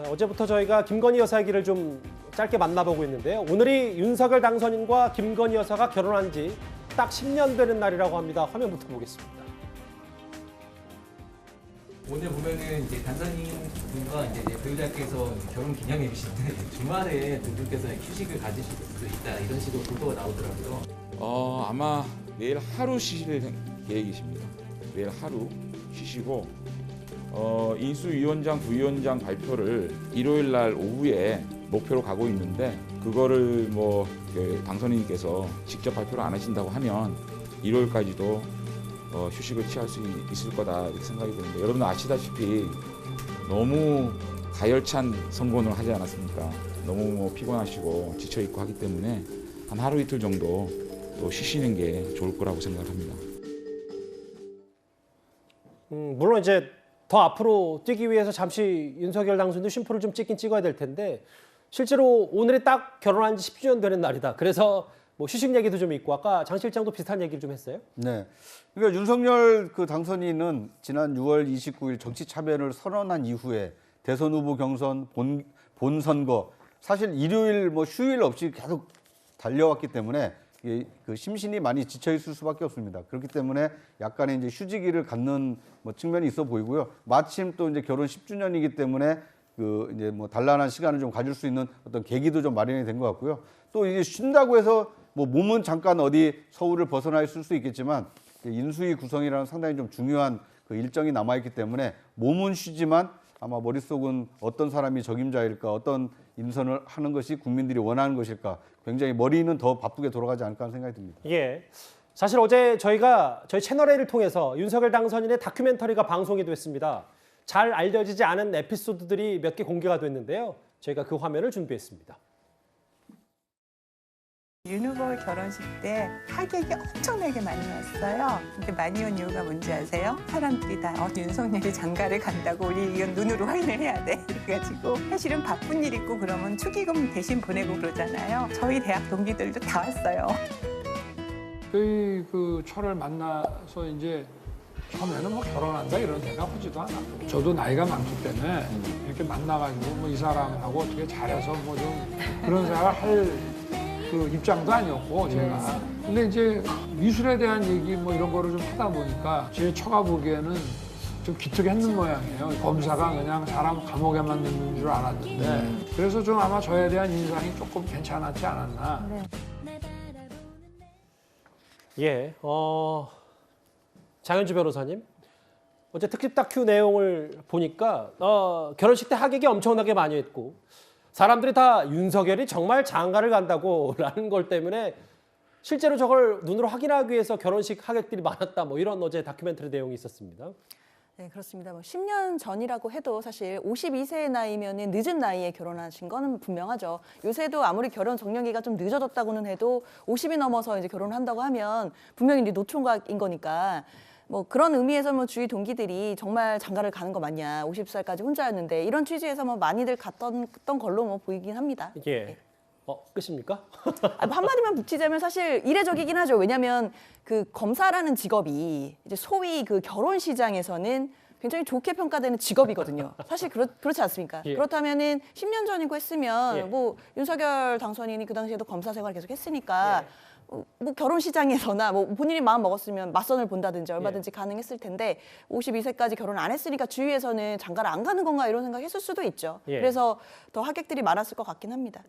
어제부터 저희가 김건희 여사 얘기를 좀 짧게 만나보고 있는데요. 오늘이 윤석열 당선인과 김건희 여사가 결혼한 지 딱 10년 되는 날이라고 합니다. 화면부터 보겠습니다. 오늘 보면은 이제 당선인 분과 이제 배우자께서 결혼 기념일이신데 주말에 두 분께서 휴식을 가지실 수 있다 이런 식으로 보도가 나오더라고요. 아마 내일 하루 쉬실 계획이십니다. 내일 하루 쉬시고 인수위원장, 부위원장 발표를 일요일 날 오후에 목표로 가고 있는데 그거를 당선인께서 직접 발표를 안 하신다고 하면 일요일까지도 휴식을 취할 수 있을 거다 이렇게 생각이 드는데 여러분 아시다시피 너무 가열찬 선거를 하지 않았습니까? 너무 피곤하시고 지쳐 있고 하기 때문에 한 하루 이틀 정도 또 쉬시는 게 좋을 거라고 생각을 합니다. 물론 이제 더 앞으로 뛰기 위해서 잠시 윤석열 당선인도 쉼표를 좀 찍긴 찍어야 될 텐데 실제로 오늘이 딱 결혼한 지 10주년 되는 날이다. 그래서 휴식 얘기도 좀 있고 아까 장 실장도 비슷한 얘기를 좀 했어요. 네. 그러니까 윤석열 당선인은 지난 6월 29일 정치차변을 선언한 이후에 대선 후보 경선, 본선거 사실 일요일 휴일 없이 계속 달려왔기 때문에 그 심신이 많이 지쳐 있을 수밖에 없습니다. 그렇기 때문에 약간의 이제 휴지기를 갖는 측면이 있어 보이고요. 마침 또 이제 결혼 10주년이기 때문에 이제 단란한 시간을 좀 가질 수 있는 어떤 계기도 좀 마련이 된 것 같고요. 또 이제 쉰다고 해서 몸은 잠깐 어디 서울을 벗어나 있을 수 있겠지만 인수위 구성이라는 상당히 좀 중요한 그 일정이 남아 있기 때문에 몸은 쉬지만 아마 머릿속은 어떤 사람이 적임자일까, 어떤 인선을 하는 것이 국민들이 원하는 것일까, 굉장히 머리는 더 바쁘게 돌아가지 않을까 하는 생각이 듭니다. 사실 어제 저희 채널 A를 통해서 윤석열 당선인의 다큐멘터리가 방송이 됐습니다. 잘 알려지지 않은 에피소드들이 몇 개 공개가 됐는데요. 저희가 그 화면을 준비했습니다. 윤 후보 결혼식 때 하객이 엄청나게 많이 왔어요. 근데 많이 온 이유가 뭔지 아세요? 사람들이 다 윤석열이 장가를 간다고 우리 이건 눈으로 확인을 해야 돼. 그래가지고 사실은 바쁜 일 있고 그러면 축의금 대신 보내고 그러잖아요. 저희 대학 동기들도 다 왔어요. 저희 그 철을 만나서 이제 처음에는 결혼한다 이런 생각 하지도 않았고 저도 나이가 많기 때문에 이렇게 만나가지고 이 사람하고 어떻게 잘해서 좀 그런 생각을 할 그 입장도 아니었고 제가 근데 이제 미술에 대한 얘기 이런 거를 좀 하다 보니까 제 처가 보기에는 좀 기특했는 모양이에요. 검사가 그냥 사람 감옥에만 넣는 줄 알았는데 그래서 좀 아마 저에 대한 인상이 조금 괜찮았지 않았나. 장현주 변호사님, 어제 특집 다큐 내용을 보니까 결혼식 때 하객이 엄청나게 많이 했고 사람들이 다 윤석열이 정말 장가를 간다고 라는 걸 때문에 실제로 저걸 눈으로 확인하기 위해서 결혼식 하객들이 많았다 이런 어제 다큐멘터리 내용이 있었습니다. 네, 그렇습니다. 10년 전이라고 해도 사실 52세의 나이면 늦은 나이에 결혼하신 건 분명하죠. 요새도 아무리 결혼 적령기가 좀 늦어졌다고는 해도 50이 넘어서 이제 결혼한다고 하면 분명히 이제 노총각인 거니까 그런 의미에서 주위 동기들이 정말 장가를 가는 거 맞냐, 50살까지 혼자였는데 이런 취지에서 많이들 갔던 걸로 보이긴 합니다. 끝입니까? 한마디만 붙이자면 사실 이례적이긴 하죠. 왜냐하면 그 검사라는 직업이 이제 소위 그 결혼 시장에서는 굉장히 좋게 평가되는 직업이거든요. 사실 그렇지 않습니까? 그렇다면은 10년 전이고 했으면 윤석열 당선인이 그 당시에도 검사 생활 계속 했으니까 결혼 시장에서나 본인이 마음 먹었으면 맞선을 본다든지 얼마든지 가능했을 텐데 52세까지 결혼 안 했으니까 주위에서는 장가를 안 가는 건가 이런 생각했을 수도 있죠. 그래서 더 하객들이 많았을 것 같긴 합니다.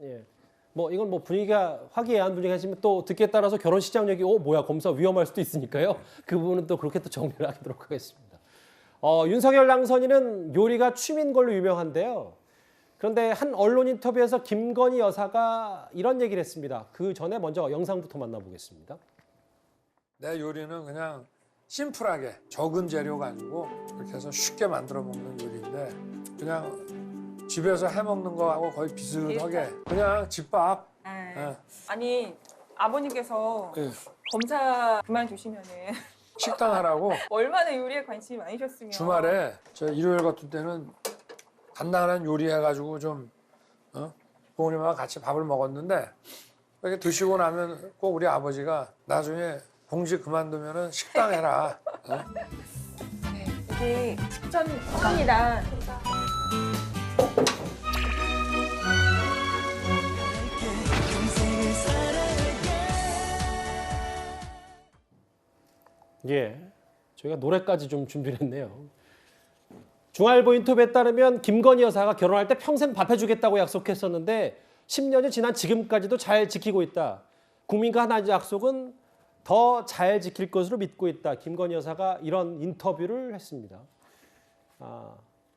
이건 분위기가 화기애애한 분위기지만 또 듣기에 따라서 결혼 시장 얘기 뭐야 검사 위험할 수도 있으니까요. 그 부분은 또 그렇게 또 정리를 하도록 하겠습니다. 윤석열 당선인은 요리가 취미인 걸로 유명한데요. 그런데 한 언론 인터뷰에서 김건희 여사가 이런 얘기를 했습니다. 그 전에 먼저 영상부터 만나보겠습니다. 내 요리는 그냥 심플하게 적은 재료 가지고 이렇게 해서 쉽게 만들어 먹는 요리인데 그냥 집에서 해먹는 거하고 거의 비슷하게 그냥 집밥. 아니 아버님께서 검사 그만두시면은 식당 하라고 얼마나 요리에 관심이 많으셨으면 주말에 저 일요일 같은 때는 간단한 요리 해가지고 좀 부모님하고 같이 밥을 먹었는데 이렇게 드시고 나면 꼭 우리 아버지가 나중에 봉지 그만두면은 식당 해라. 이게 식전이랑 예, 저희가 노래까지 좀 준비를 했네요. 중앙일보 인터뷰에 따르면 김건희 여사가 결혼할 때 평생 밥 해주겠다고 약속했었는데 10년이 지난 지금까지도 잘 지키고 있다. 국민과 한 약속은 더 잘 지킬 것으로 믿고 있다. 김건희 여사가 이런 인터뷰를 했습니다.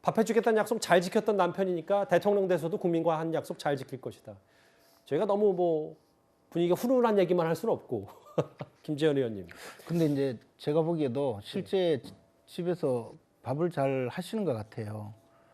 밥 해주겠다는 약속 잘 지켰던 남편이니까 대통령 돼서도 국민과 한 약속 잘 지킬 것이다. 저희가 너무 뭐 분위기가 훈훈한 얘기만 할 수는 없고 김재현 의원님. 근데 이제 제가 보기에도 실제 집에서 밥을 잘 하시는 것 같아요.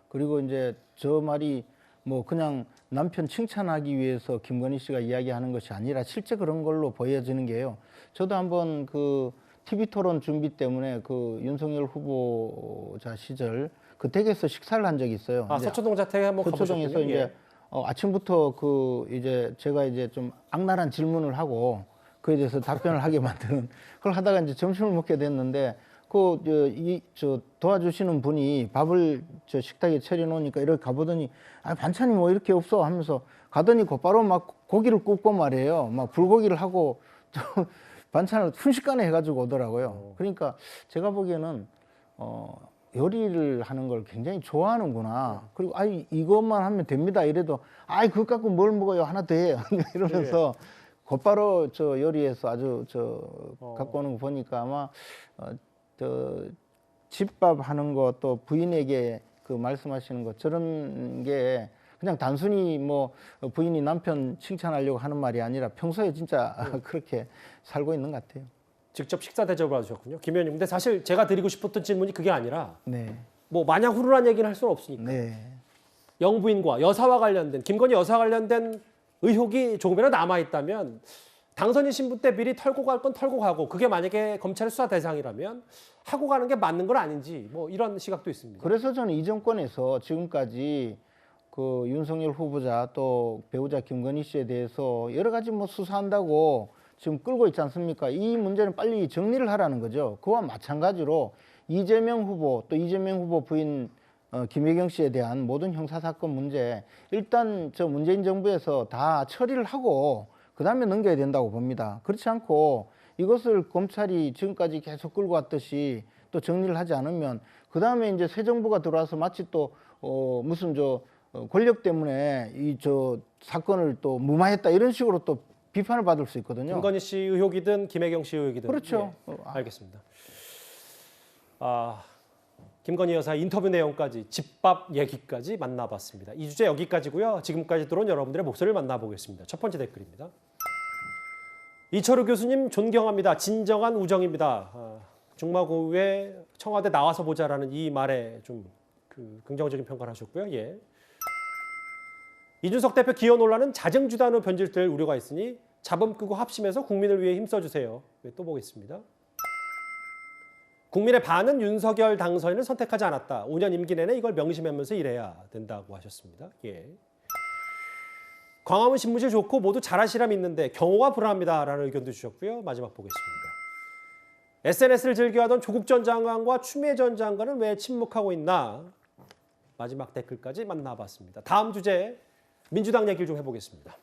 그리고 이제 저 말이 뭐 그냥 남편 칭찬하기 위해서 김건희 씨가 이야기하는 것이 아니라 실제 그런 걸로 보여지는 게요. 저도 한번 그 TV 토론 준비 때문에 그 윤석열 후보자 시절 그 댁에서 식사를 한 적이 있어요. 이제 서초동 자택에 한번 서초동에서 가보셨군요. 이제 예. 아침부터 그 이제 제가 이제 좀 악랄한 질문을 하고 그에 대해서 답변을 하게 만드는 그걸 하다가 이제 점심을 먹게 됐는데 저 도와주시는 분이 밥을 저 식탁에 차려놓으니까 이렇게 가보더니 반찬이 뭐 이렇게 없어 하면서 가더니 곧바로 막 고기를 굽고 말이에요. 막 불고기를 하고 또 반찬을 순식간에 해가지고 오더라고요. 그러니까 제가 보기에는 요리를 하는 걸 굉장히 좋아하는구나. 그리고 이것만 하면 됩니다. 이래도 그것 갖고 뭘 먹어요. 하나 더 해요. 이러면서 곧바로 저 요리해서 아주 갖고 오는 거 보니까 아마 집밥 하는 거 또 부인에게 그 말씀하시는 거 저런 게 그냥 단순히 뭐 부인이 남편 칭찬하려고 하는 말이 아니라 평소에 진짜 그렇게 살고 있는 것 같아요. 직접 식사 대접을 하셨군요. 김 의원님. 근데 사실 제가 드리고 싶었던 질문이 그게 아니라 네. 뭐 마냥 훈훈한 얘기는 할 수는 없으니까. 네. 영부인과 여사와 관련된 김건희 여사 관련된 의혹이 조금이라도 남아있다면 당선인 신분 때 미리 털고 갈 건 털고 가고 그게 만약에 검찰의 수사 대상이라면 하고 가는 게 맞는 건 아닌지 뭐 이런 시각도 있습니다. 그래서 저는 이 정권에서 지금까지 그 윤석열 후보자 또 배우자 김건희 씨에 대해서 여러 가지 뭐 수사한다고 지금 끌고 있지 않습니까? 이 문제는 빨리 정리를 하라는 거죠. 그와 마찬가지로 이재명 후보 또 이재명 후보 부인 김혜경 씨에 대한 모든 형사사건 문제 일단 저 문재인 정부에서 다 처리를 하고 그다음에 넘겨야 된다고 봅니다. 그렇지 않고 이것을 검찰이 지금까지 계속 끌고 왔듯이 또 정리를 하지 않으면 그다음에 이제 새 정부가 들어와서 마치 또 무슨 권력 때문에 이 사건을 또 무마했다 이런 식으로 또 비판을 받을 수 있거든요. 김건희 씨 의혹이든 김혜경 씨 의혹이든. 그렇죠. 예, 알겠습니다. 김건희 여사 인터뷰 내용까지 집밥 얘기까지 만나봤습니다. 이 주제 여기까지고요. 지금까지 들어온 여러분들의 목소리를 만나보겠습니다. 첫 번째 댓글입니다. 이철우 교수님 존경합니다. 진정한 우정입니다. 중마고우에 청와대 나와서 보자라는 이 말에 좀 긍정적인 평가를 하셨고요. 예. 이준석 대표 기여 논란은 자정주단으로 변질될 우려가 있으니 잡음 끄고 합심해서 국민을 위해 힘써주세요. 또 보겠습니다. 국민의 반은 윤석열 당선인을 선택하지 않았다. 5년 임기 내내 이걸 명심하면서 일해야 된다고 하셨습니다. 예. 광화문 신무실 좋고 모두 잘하시라 믿는데 경호가 불안합니다라는 의견도 주셨고요. 마지막 보겠습니다. SNS를 즐겨하던 조국 전 장관과 추미애 전 장관은 왜 침묵하고 있나? 마지막 댓글까지 만나봤습니다. 다음 주제 민주당 얘기를 좀 해보겠습니다.